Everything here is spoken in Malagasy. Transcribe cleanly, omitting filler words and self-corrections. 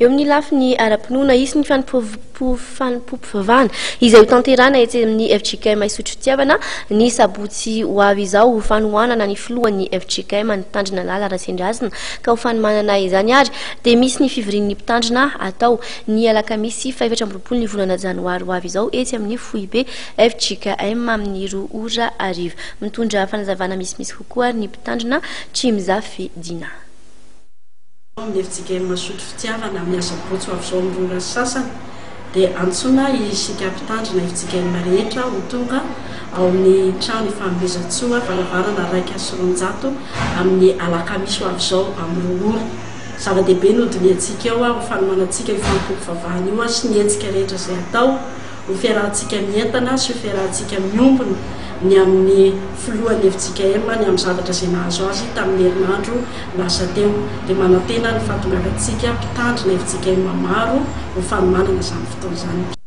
eo amin'ny lafiny ara-pinoana isy ny fanompompivavahana izay ho tanterana etsy amin'ny FJKM Isotry Fitiavana ny sabotsy ho avy izao fanohanana ny filohan'ny FJKM ny mpitandrina Lala Rasendrazina ka ho fanomanana izany ary dia misy ny fivorian'ny mpitandrina atao ny alakamisy 7 ny volana janoary ho avy izao etsy amin'ny foibe FJKM amin'ny 2:00 mitondra fanazavana misimisy kokoa ny mpitandrina tsy mizafy dina. FJKM Isotry Fitiavana miasa botsy ho avy izao amin'ny sasany dia antsona isika mpitandrina FJKM rehetra ho tonga ao amin'ny trano ifanomezan-tsoa varavarana 1:9 amin'ny alakamisy ho avy izao amin'ny 2:00. Zava-dehibe nodiny antsika eo ho fanomanantsika ifanompompivavahana io sy ny hetsika rehetra izay atao ho fiarahantsika mientana sy ho fiarahantsika miombona ny amin'ny filohan'ny FJKM ny amin'ny zavatra izay nahazo azy tamin'ny herinandro lasa teo dia manantena ny fahatongavantsika mpitandrina FJKM maro ho fanomanana izany fotoana izany.